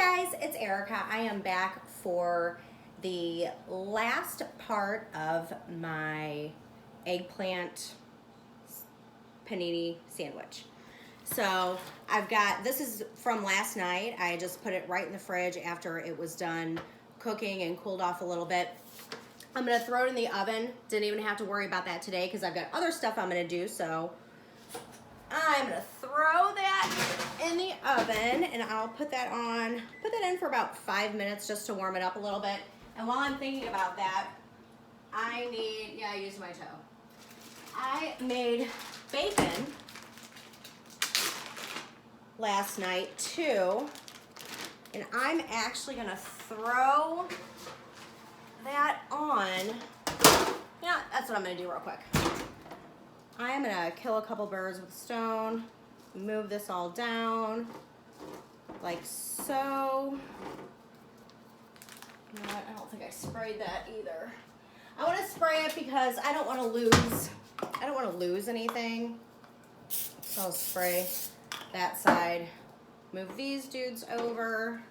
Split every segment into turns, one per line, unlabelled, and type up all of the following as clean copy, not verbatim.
Guys, it's Erica. I am back for the last part of my eggplant panini sandwich. So I've got, this is from last night. I just put it right in the fridge after it was done cooking and cooled off a little bit. I'm gonna throw it in the oven. Didn't even have to worry about that today because I've got other stuff I'm gonna do. So I'm gonna throw that in the oven and I'll put that in for about 5 minutes just to warm it up a little bit. And while I'm thinking about that, I used my toe. I made bacon last night too, and I'm actually gonna throw that on. Yeah, that's what I'm gonna do real quick. I am gonna kill a couple birds with a stone, move this all down, like so. You know what, I don't think I sprayed that either. I wanna spray it because I don't wanna lose anything. So I'll spray that side. Move these dudes over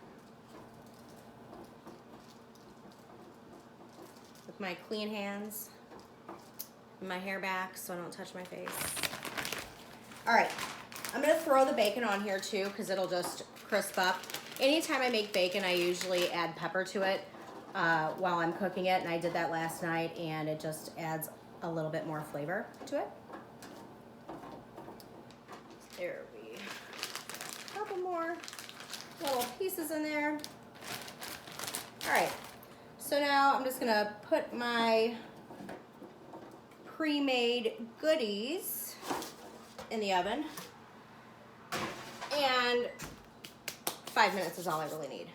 with my clean hands. My hair back so I don't touch my face. All right, I'm gonna throw the bacon on here too because it'll just crisp up. Anytime I make bacon, I usually add pepper to it while I'm cooking it, and I did that last night, and it just adds a little bit more flavor to it. There we go. A couple more little pieces in there. All right, so now I'm just gonna put my pre-made goodies in the oven, and 5 minutes is all I really need.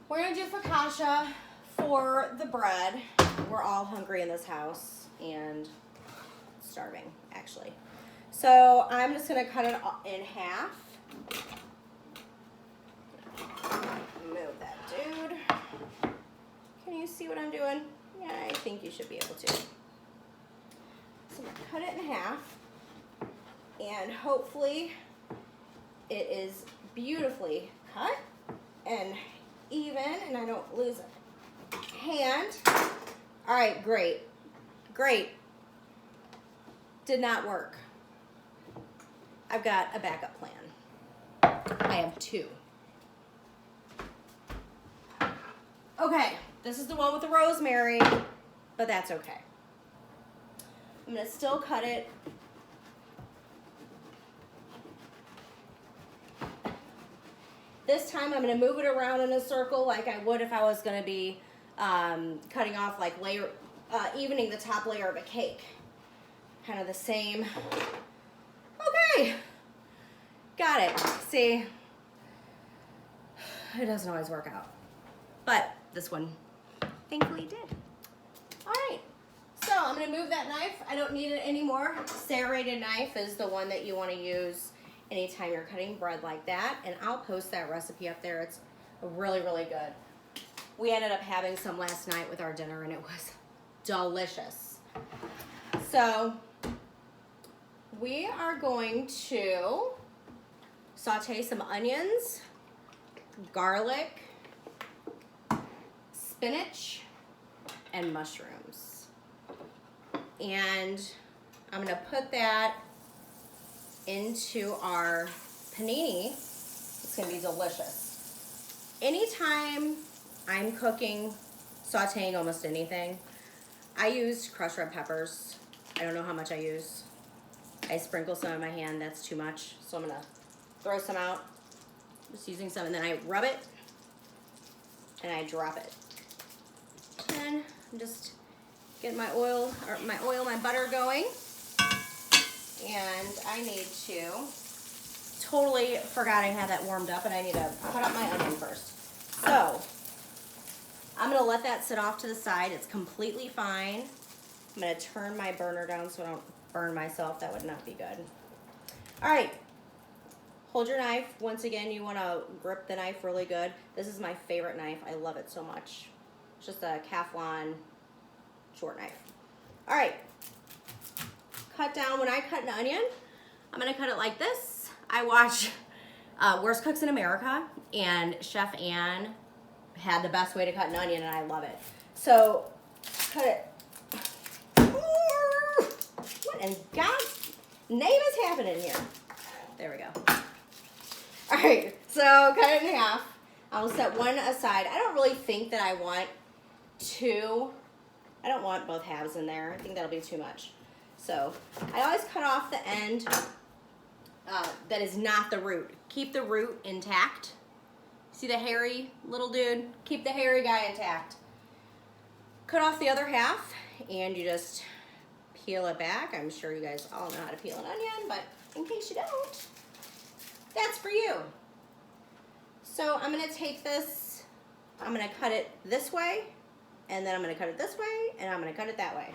We're gonna do focaccia for the bread. We're all hungry in this house and starving actually. So I'm just gonna cut it in half. Move that dude. Can you see what I'm doing? Yeah, I think you should be able to. So I'm gonna cut it in half, and hopefully it is beautifully cut and even, and I don't lose a hand. All right, great, great. Did not work. I've got a backup plan. I have two. Okay. This is the one with the rosemary, but that's okay. I'm gonna still cut it. This time I'm gonna move it around in a circle like I would if I was gonna be cutting off like evening the top layer of a cake. Kind of the same. Okay, got it. See, it doesn't always work out, but this one thankfully did. All right, so I'm gonna move that knife. I don't need it anymore. Serrated knife is the one that you wanna use anytime you're cutting bread like that, and I'll post that recipe up there. It's really, really good. We ended up having some last night with our dinner, and it was delicious. So we are going to saute some onions, garlic, spinach, and mushrooms. And I'm gonna put that into our panini. It's gonna be delicious. Anytime I'm cooking, sauteing almost anything, I use crushed red peppers. I don't know how much I use. I sprinkle some in my hand, that's too much. So I'm gonna throw some out, just using some, and then I rub it and I drop it. And I'm just getting my my butter going. And I need to, totally forgot I had that warmed up, and I need to cut up my onion first. So I'm gonna let that sit off to the side. It's completely fine. I'm gonna turn my burner down so I don't burn myself. That would not be good. All right, hold your knife. Once again, you wanna grip the knife really good. This is my favorite knife. I love it so much. It's just a Calphalon short knife. All right, cut down. When I cut an onion, I'm gonna cut it like this. I watch Worst Cooks in America, and Chef Ann had the best way to cut an onion, and I love it. So, cut it. What in God's name is happening here? There we go. All right, so cut it in half. I'll set one aside. I don't really think that I want two. I don't want both halves in there. I think that'll be too much. So I always cut off the end that is not the root. Keep the root intact. See the hairy little dude? Keep the hairy guy intact. Cut off the other half, and you just peel it back. I'm sure you guys all know how to peel an onion, but in case you don't, that's for you. So I'm gonna take this, I'm gonna cut it this way, and then I'm gonna cut it this way, and I'm gonna cut it that way.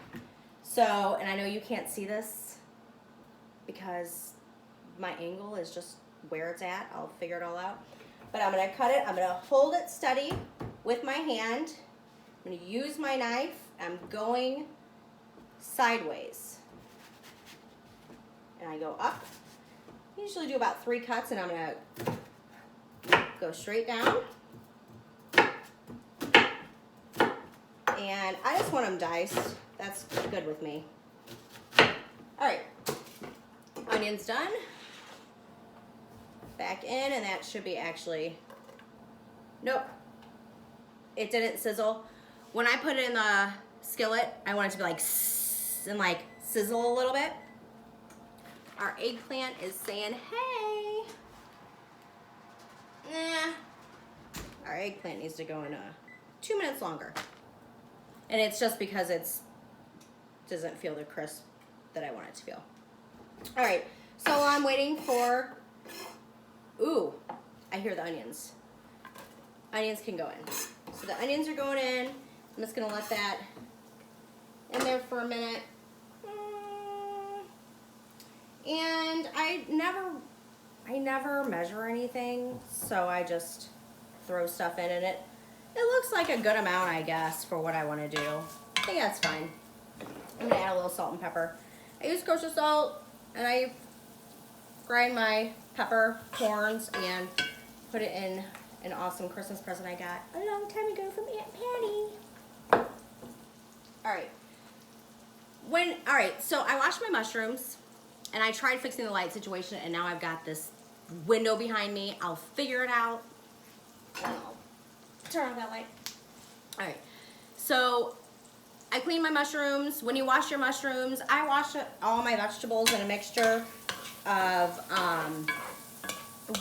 So, and I know you can't see this because my angle is just where it's at. I'll figure it all out. But I'm gonna cut it, I'm gonna hold it steady with my hand. I'm gonna use my knife, I'm going sideways. And I go up. I usually do about 3 cuts, and I'm gonna go straight down. And I just want them diced. That's good with me. All right, onion's done. Back in, and that should be actually, nope, it didn't sizzle. When I put it in the skillet, I want it to be like and like sizzle a little bit. Our eggplant is saying, hey. Nah. Our eggplant needs to go in 2 minutes longer. And it's just because it's doesn't feel the crisp that I want it to feel. All right, so I'm waiting for, ooh, I hear the onions. Onions can go in. So the onions are going in. I'm just gonna let that in there for a minute. And I never measure anything, so I just throw stuff in, and it looks like a good amount, I guess, for what I want to do. I think that's fine. I'm gonna add a little salt and pepper. I use kosher salt, and I grind my peppercorns and put it in an awesome Christmas present I got a long time ago from Aunt Patty. All right, so I washed my mushrooms, and I tried fixing the light situation, and now I've got this window behind me. I'll figure it out. I'll turn on that light. All right, so I clean my mushrooms. When you wash your mushrooms, I wash all my vegetables in a mixture of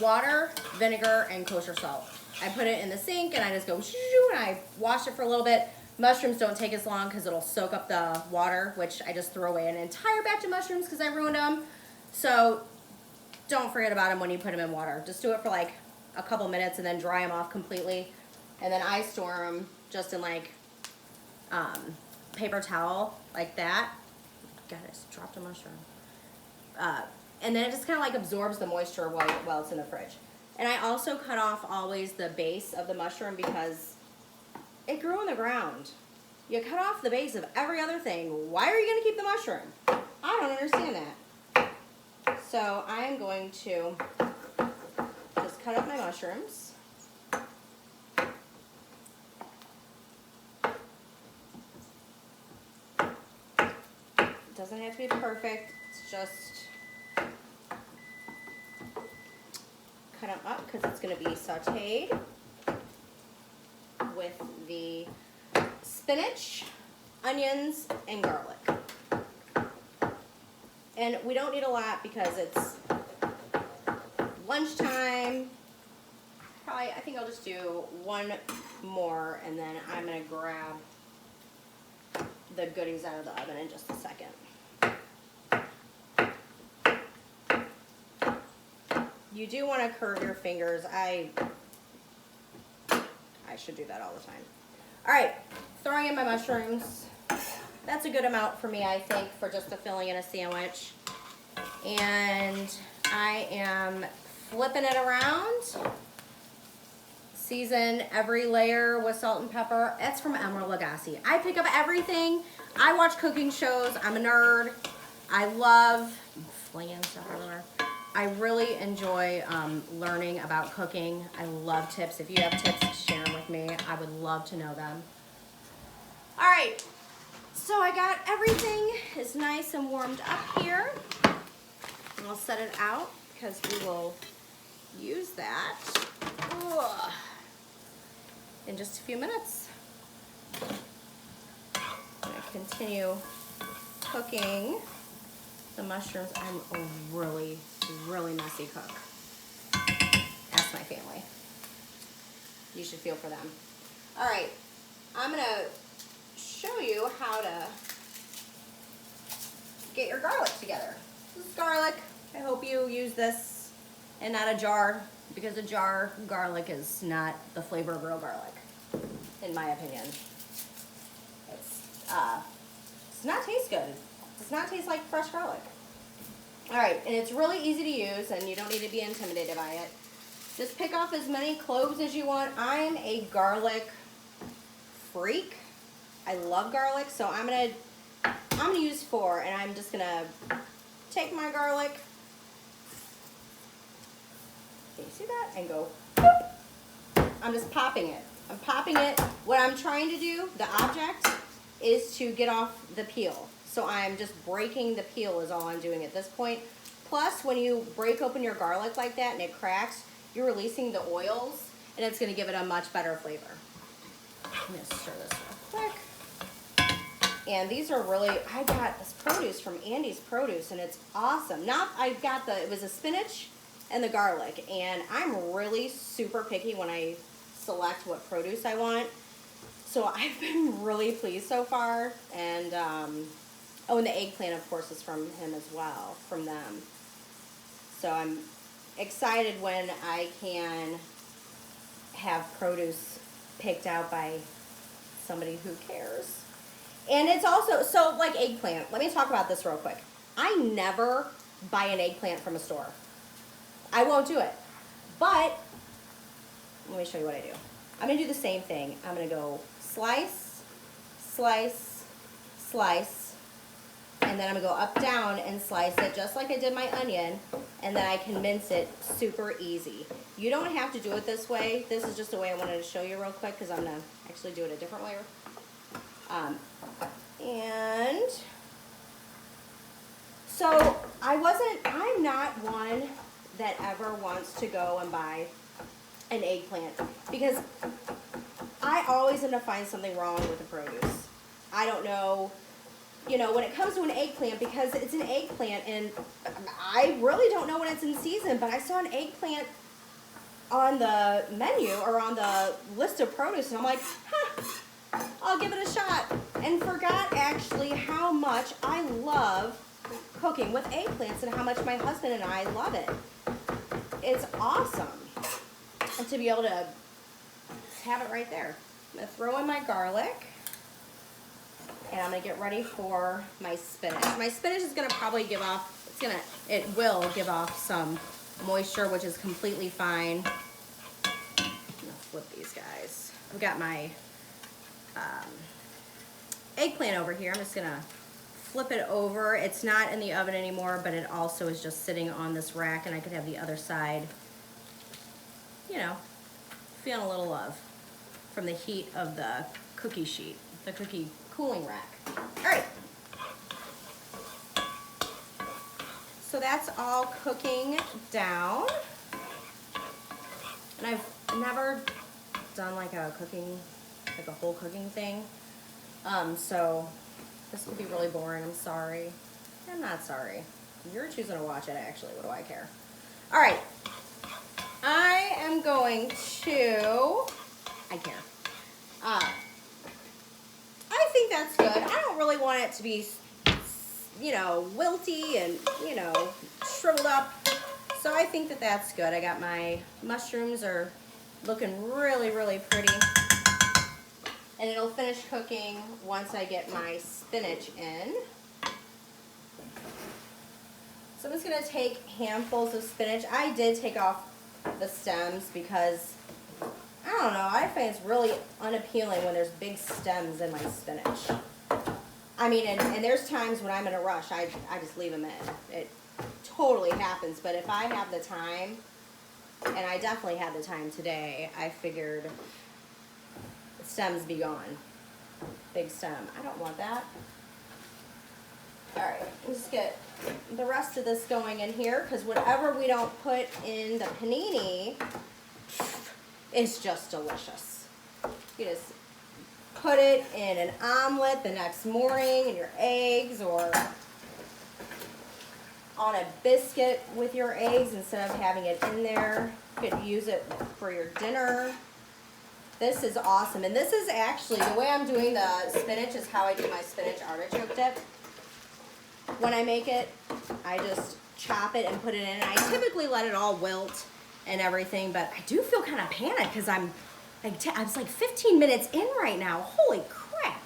water, vinegar, and kosher salt. I put it in the sink, and I just go shoo, and I wash it for a little bit. Mushrooms don't take as long because it'll soak up the water, which I just throw away an entire batch of mushrooms because I ruined them. So don't forget about them when you put them in water. Just do it for like a couple minutes and then dry them off completely. And then I store them just in like paper towel like that. God, I just dropped a mushroom. And then it just kind of like absorbs the moisture while it's in the fridge. And I also cut off always the base of the mushroom because it grew in the ground. You cut off the base of every other thing. Why are you going to keep the mushroom? I don't understand that. So I'm going to just cut up my mushrooms. It doesn't have to be perfect. It's just cut them up because it's going to be sauteed with the spinach, onions, and garlic. And we don't need a lot because it's lunchtime. I think I'll just do one more, and then I'm gonna grab the goodies out of the oven in just a second. You do want to curve your fingers. I should do that all the time. All right, throwing in my mushrooms. That's a good amount for me, I think, for just a filling in a sandwich. And I am flipping it around. Season every layer with salt and pepper. That's from Emerald Lagasse. I pick up everything. I watch cooking shows. I'm a nerd. I love flinging stuff everywhere. I really enjoy learning about cooking. I love tips. If you have tips, share them with me. I would love to know them. All right, so I got everything is nice and warmed up here. And I'll set it out because we will use that in just a few minutes. I'm gonna continue cooking the mushrooms. I'm a really, really messy cook. Ask my family. You should feel for them. All right, I'm gonna show you how to get your garlic together. This is garlic. I hope you use this and not a jar, because a jar garlic is not the flavor of real garlic, in my opinion. It's does not taste good. It does not taste like fresh garlic. All right, and it's really easy to use, and you don't need to be intimidated by it. Just pick off as many cloves as you want. I'm a garlic freak. I love garlic, so I'm gonna use 4, and I'm just gonna take my garlic. Can you see that? And go boop. I'm just popping it. I'm popping it. What I'm trying to do, the object, is to get off the peel. So I'm just breaking the peel is all I'm doing at this point. Plus, when you break open your garlic like that and it cracks, you're releasing the oils, and it's gonna give it a much better flavor. I'm gonna stir this real quick. And these are really, I got this produce from Andy's Produce, and it's awesome. It was a spinach and the garlic, and I'm really super picky when I select what produce I want. So I've been really pleased so far. And, and the eggplant, of course, is from him as well, from them. So I'm excited when I can have produce picked out by somebody who cares. And it's also, so like eggplant, let me talk about this real quick. I never buy an eggplant from a store. I won't do it. But, let me show you what I do. I'm gonna do the same thing. I'm gonna go slice, slice, slice, and then I'm gonna go up, down, and slice it just like I did my onion, and then I can mince it super easy. You don't have to do it this way. This is just a way I wanted to show you real quick, because I'm gonna actually do it a different way. And so I'm not one that ever wants to go and buy an eggplant, because I always end up finding something wrong with the produce. I don't know, when it comes to an eggplant, because it's an eggplant, and I really don't know when it's in season, but I saw an eggplant on the menu or on the list of produce, and I'm like, I'll give it a shot, and forgot actually how much I love cooking with eggplants and how much my husband and I love it. It's awesome. And to be able to have it right there. I'm going to throw in my garlic, and I'm going to get ready for my spinach. My spinach is going to probably give off, it will give off some moisture, which is completely fine. I'm going to flip these guys. I've got my eggplant over here. I'm just gonna flip it over. It's not in the oven anymore, but it also is just sitting on this rack, and I could have the other side, feeling a little love from the heat of the cookie sheet, the cookie cooling rack. All right. So that's all cooking down. And I've never done like a whole cooking thing. So this will be really boring. I'm sorry. I'm not sorry. You're choosing to watch it, actually. What do I care? All right. I am going to, I care. I think that's good. I don't really want it to be, wilty and, shriveled up. So I think that that's good. I got my mushrooms are looking really, really pretty. And it'll finish cooking once I get my spinach in. So I'm just gonna take handfuls of spinach. I did take off the stems because, I don't know, I find it's really unappealing when there's big stems in my spinach. I mean, and there's times when I'm in a rush, I just leave them in. totally happens, but if I have the time, and I definitely had the time today, I figured stems be gone. Big stem. I don't want that. All right, let's get the rest of this going in here, because whatever we don't put in the panini is just delicious. You just put it in an omelet the next morning in your eggs, or on a biscuit with your eggs instead of having it in there. You could use it for your dinner. This is awesome. And this is actually, the way I'm doing the spinach is how I do my spinach artichoke dip. When I make it, I just chop it and put it in. I typically let it all wilt and everything, but I do feel kind of panicked because I'm like 15 minutes in right now. Holy crap.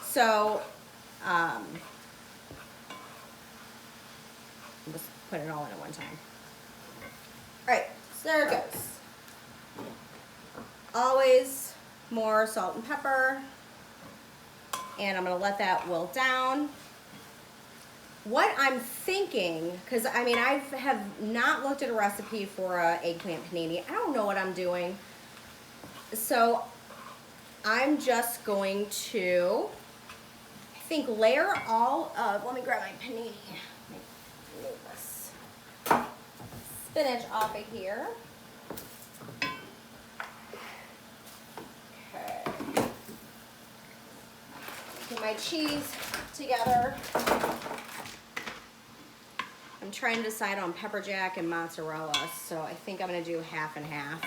So, I'm just put it all in at one time. All right, so there it goes. Always more salt and pepper. And I'm gonna let that wilt down. What I'm thinking, because I mean, I have not looked at a recipe for a eggplant panini. I don't know what I'm doing. So I'm just going to, I think, layer all of, let me grab my panini. Move this spinach off of here. Okay. Get my cheese together. I'm trying to decide on pepper jack and mozzarella, so I think I'm gonna do half and half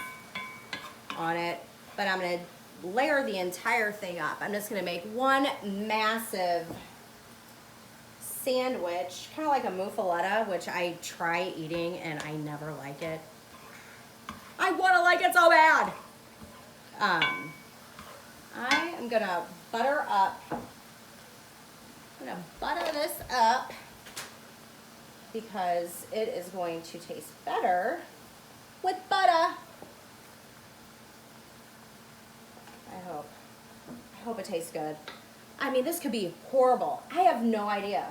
on it, but I'm gonna layer the entire thing up. I'm just gonna make one massive sandwich, kind of like a muffaletta, which I try eating and I never like it. I wanna like it so bad. I am gonna butter up. I'm gonna butter this up because it is going to taste better with butter. I hope it tastes good. I mean, this could be horrible. I have no idea.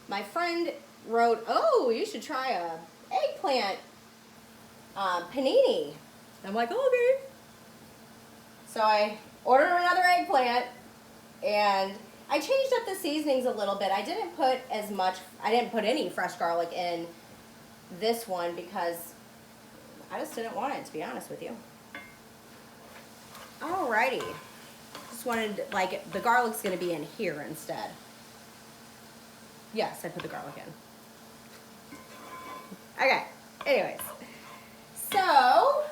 My friend wrote, oh, you should try a eggplant panini. I'm like, okay. So I ordered another eggplant, and I changed up the seasonings a little bit. I didn't put any fresh garlic in this one because I just didn't want it, to be honest with you. Alrighty. Just wanted, like, the garlic's gonna be in here instead. Yes, I put the garlic in. Okay, anyways. So,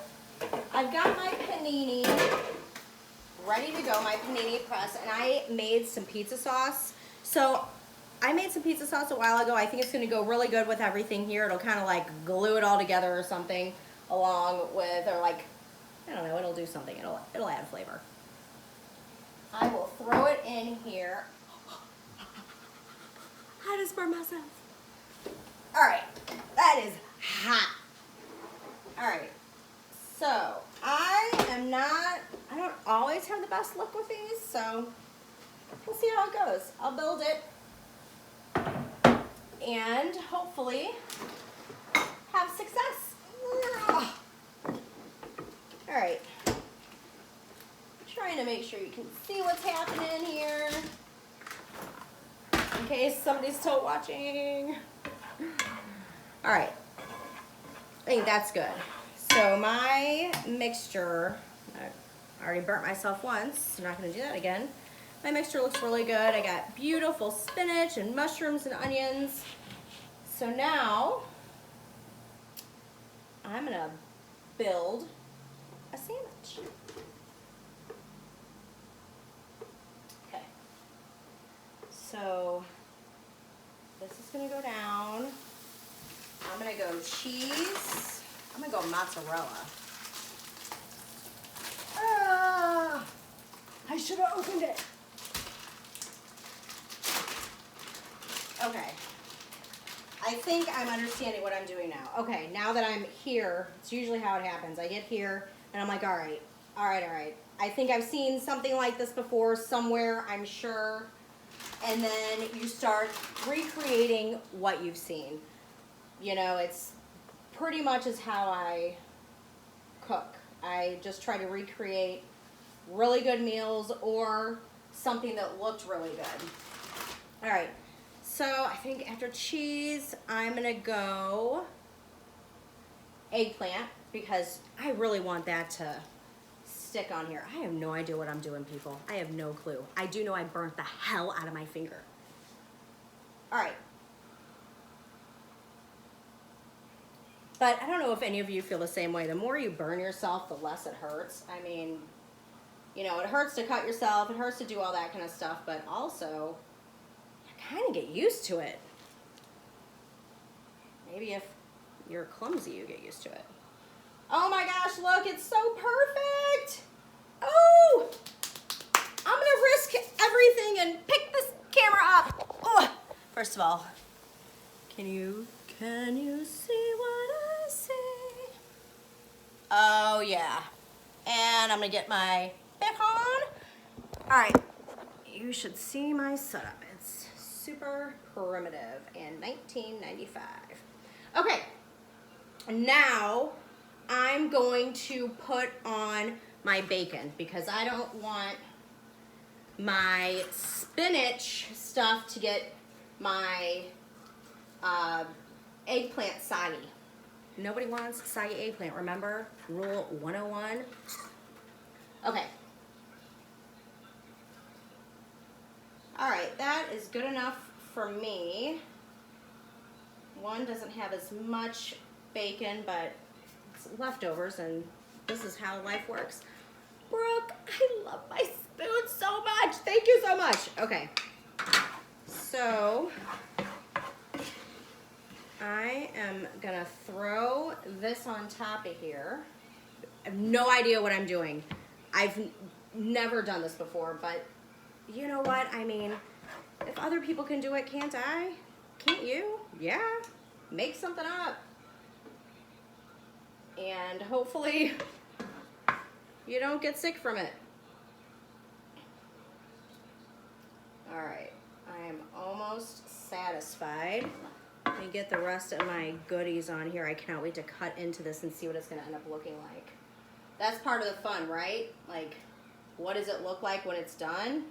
I've got my panini ready to go, my panini press, and I made some pizza sauce. So I made some pizza sauce a while ago. I think it's gonna go really good with everything here. It'll kind of like glue it all together or something, along with, or like, I don't know, it'll do something. It'll add flavor. I will throw it in here. I just burned myself. All right, that is hot. All right, so I don't always have the best luck with these, so we'll see how it goes. I'll build it and hopefully have success. All right, trying to make sure you can see what's happening here in case somebody's still watching. All right, I think that's good. So my mixture, I already burnt myself once, so I'm not gonna do that again. My mixture looks really good. I got beautiful spinach and mushrooms and onions. So now I'm gonna build a sandwich. Okay, so this is gonna go down. I'm gonna go cheese. I'm gonna go mozzarella. I should have opened it. Okay. I think I'm understanding what I'm doing now. Okay, now that I'm here, it's usually how it happens. I get here and I'm like, all right. I think I've seen something like this before somewhere, I'm sure. And then you start recreating what you've seen. you know, it's pretty much is how I cook. I just try to recreate really good meals or something that looked really good. All right, so I think after cheese, I'm gonna go eggplant because I really want that to stick on here. I have no idea what I'm doing, people. I have no clue. I do know I burnt the hell out of my finger. All right. But I don't know if any of you feel the same way. The more you burn yourself, the less it hurts. I mean, you know, it hurts to cut yourself. It hurts to do all that kind of stuff. But also, you kind of get used to it. Maybe if you're clumsy, you get used to it. Oh my gosh, look, it's so perfect. Oh, I'm gonna risk everything and pick this camera up. Oh, first of all, can you see what I see? Oh yeah, and I'm gonna get my pick on. All right, you should see my setup. It's super primitive and 1995. Okay, now I'm going to put on my bacon because I don't want my spinach stuff to get my eggplant soggy. Nobody wants soggy eggplant, remember? Rule 101. Okay. All right, that is good enough for me. One doesn't have as much bacon, but it's leftovers, and this is how life works. Brooke, I love my spoon so much. Thank you so much. Okay, so I am gonna throw this on top of here. I have no idea what I'm doing. I've never done this before, but you know what? I mean, if other people can do it, can't I? Can't you? Yeah, make something up. And hopefully you don't get sick from it. All right, I am almost satisfied. Let me get the rest of my goodies on here. I cannot wait to cut into this and see what it's gonna end up looking like. That's part of the fun, right? Like, what does it look like when it's done?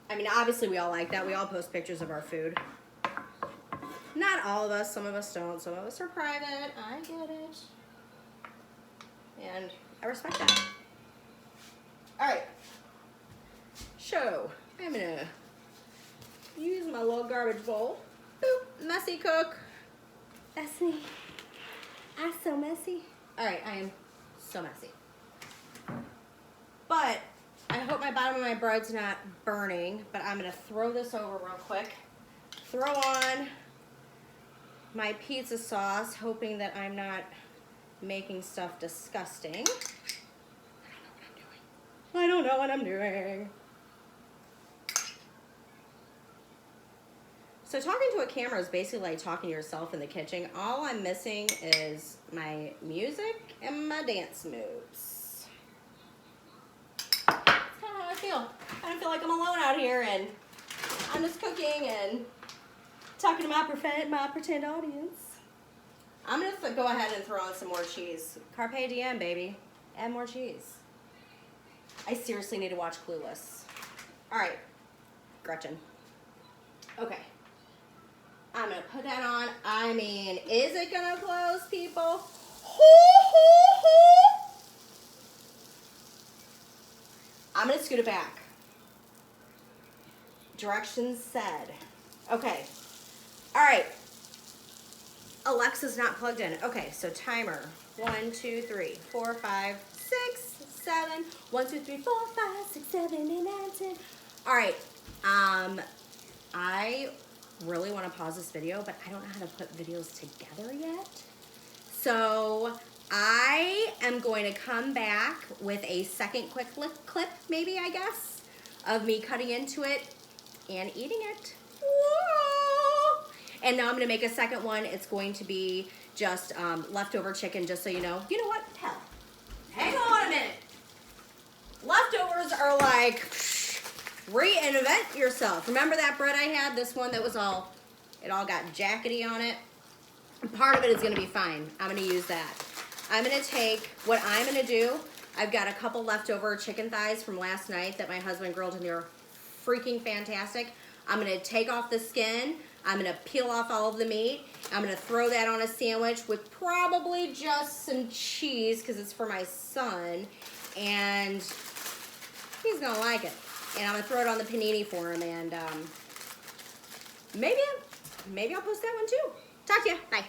I mean, obviously we all like that. We all post pictures of our food. Not all of us, some of us don't. Some of us are private, I get it. And I respect that. All right, so I'm gonna use my little garbage bowl. Boop, messy cook. That's me. I'm so messy. All right, I am so messy. But I hope my bottom of my bread's not burning, but I'm gonna throw this over real quick. Throw on my pizza sauce, hoping that I'm not making stuff disgusting. I don't know what I'm doing. So talking to a camera is basically like talking to yourself in the kitchen. All I'm missing is my music and my dance moves. That's kind of how I feel. I don't feel like I'm alone out here and I'm just cooking and talking to my pretend audience. I'm gonna go ahead and throw on some more cheese. Carpe diem, baby. Add more cheese. I seriously need to watch Clueless. All right, Gretchen. Okay. I'm gonna put that on. I mean, is it gonna close, people? I'm gonna scoot it back. Directions said. Okay. All right. Alexa's not plugged in. Okay, so timer. 1, 2, 3, 4, 5, 6, 7. 1, 2, 3, 4, 5, 6, 7, 8, 9, 10. All right. I really want to pause this video, but I don't know how to put videos together yet. So I am going to come back with a second quick clip, maybe, I guess, of me cutting into it and eating it. Whoa! And now I'm going to make a second one. It's going to be just leftover chicken, just so you know. You know what? Hell, hang on a minute. Leftovers are like, reinvent yourself. Remember that bread I had? This one that was all It all got jackety on it. Part of it is gonna be fine. I'm gonna use that. I'm gonna take, what I'm gonna do, I've got a couple leftover chicken thighs from last night that my husband grilled and they're freaking fantastic. I'm gonna take off the skin. I'm gonna peel off all of the meat. I'm gonna throw that on a sandwich with probably just some cheese because it's for my son and he's gonna like it. And I'm gonna throw it on the panini for him and maybe I'll post that one too. Talk to you, bye.